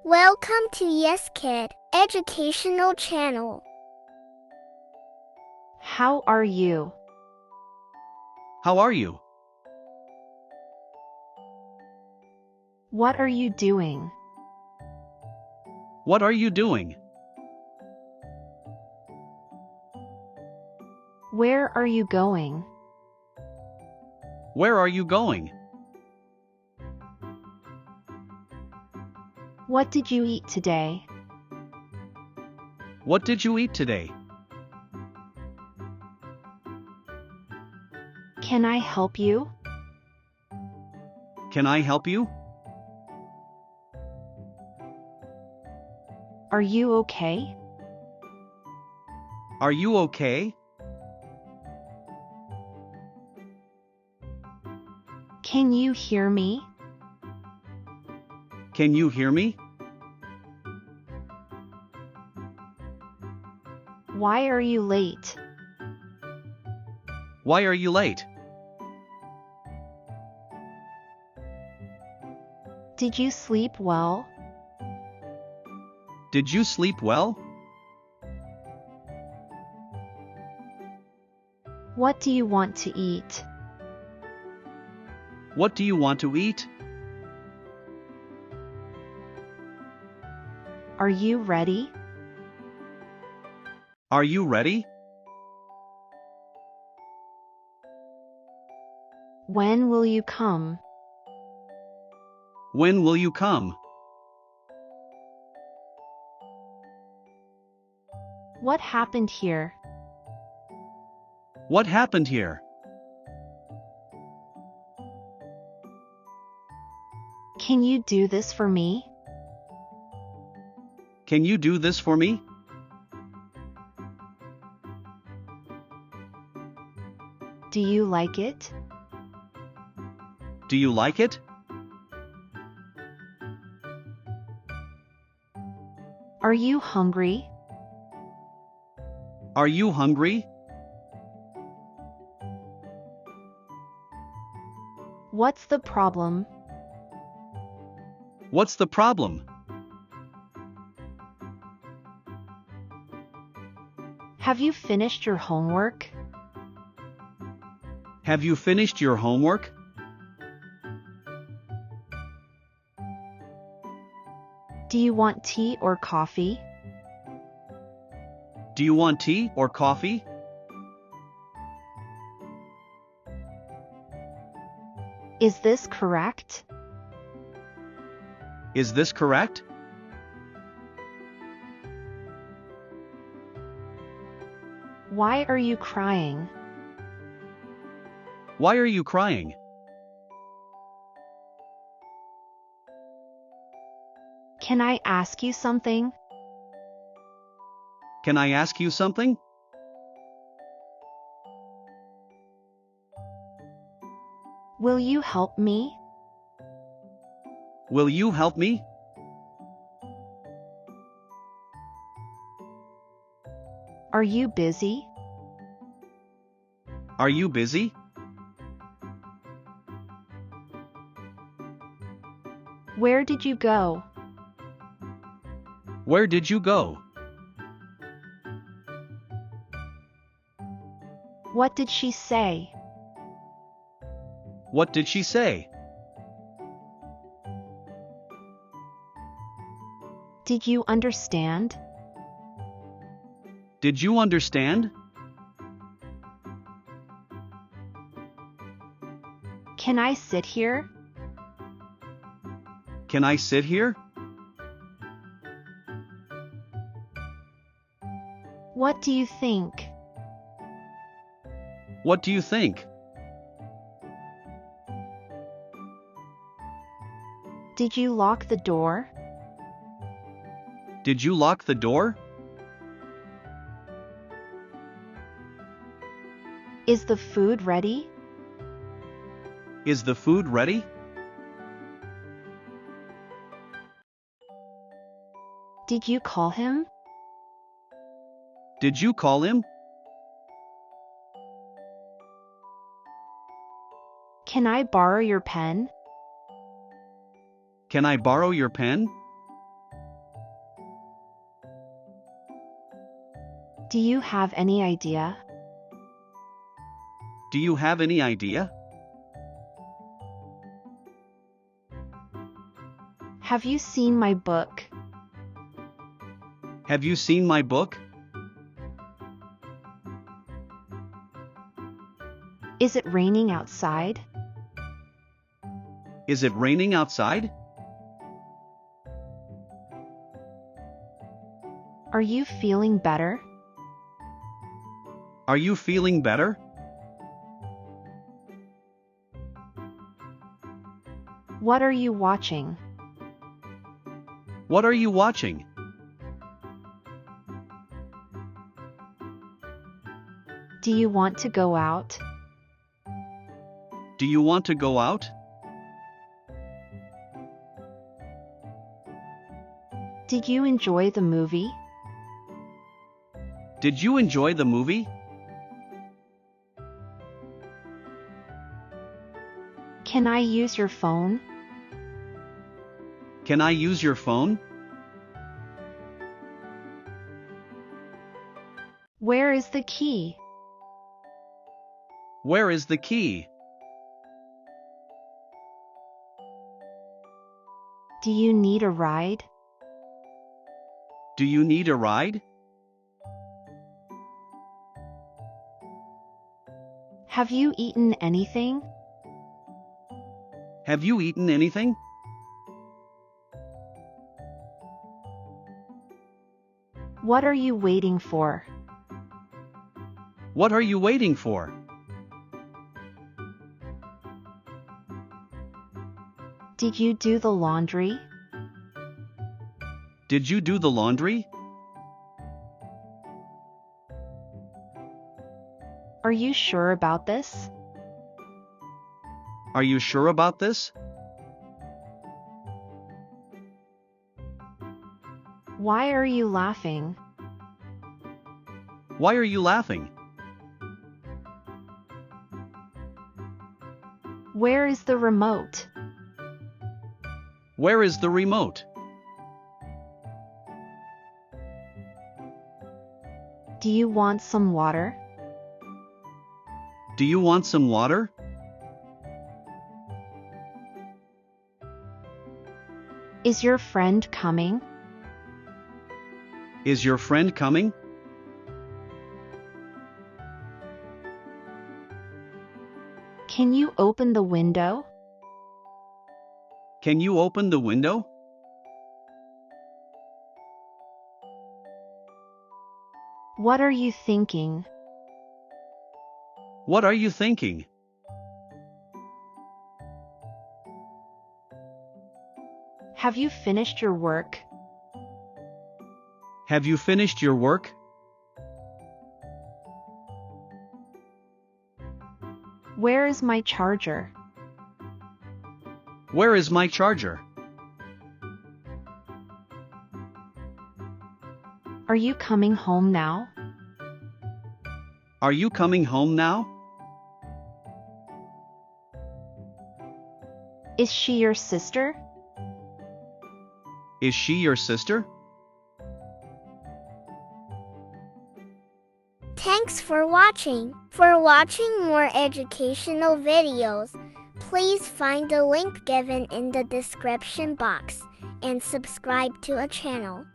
Welcome to Yes Kid Educational Channel. How are you? How are you? What are you doing? What are you doing? Where are you going? Where are you going? What did you eat today? What did you eat today? Can I help you? Can I help you? Are you okay? Are you okay? Can you hear me? Can you hear me? Why are you late? Why are you late? Did you sleep well? Did you sleep well? What do you want to eat? What do you want to eat? Are you ready? Are you ready? When will you come? When will you come? What happened here? What happened here? Can you do this for me? Can you do this for me? Do you like it? Do you like it? Are you hungry? Are you hungry? What's the problem? What's the problem? Have you finished your homework? Have you finished your homework? Do you want tea or coffee? Do you want tea or coffee? Is this correct? Is this correct? Why are you crying? Why are you crying? Can I ask you something? Can I ask you something? Will you help me? Will you help me? Are you busy? Are you busy? Where did you go? Where did you go? What did she say? What did she say? Did you understand? Did you understand? Can I sit here? Can I sit here? What do you think? What do you think? Did you lock the door? Did you lock the door? Is the food ready? Is the food ready? Did you call him? Did you call him? Can I borrow your pen? Can I borrow your pen? Do you have any idea? Do you have any idea? Have you seen my book? Have you seen my book? Is it raining outside? Is it raining outside? Are you feeling better? Are you feeling better? What are you watching? What are you watching? Do you want to go out? Do you want to go out? Did you enjoy the movie? Did you enjoy the movie? Can I use your phone? Can I use your phone? Where is the key? Where is the key? Do you need a ride? Do you need a ride? Have you eaten anything? Have you eaten anything? What are you waiting for? What are you waiting for? Did you do the laundry? Did you do the laundry? Are you sure about this? Are you sure about this? Why are you laughing? Why are you laughing? Where is the remote? Where is the remote? Do you want some water? Do you want some water? Is your friend coming? Is your friend coming? Can you open the window? Can you open the window? What are you thinking? What are you thinking? Have you finished your work? Have you finished your work? Where is my charger? Where is my charger? Are you coming home now? Are you coming home now? Is she your sister? Is she your sister? Thanks for watching. For watching more educational videos, please find the link given in the description box and subscribe to our channel.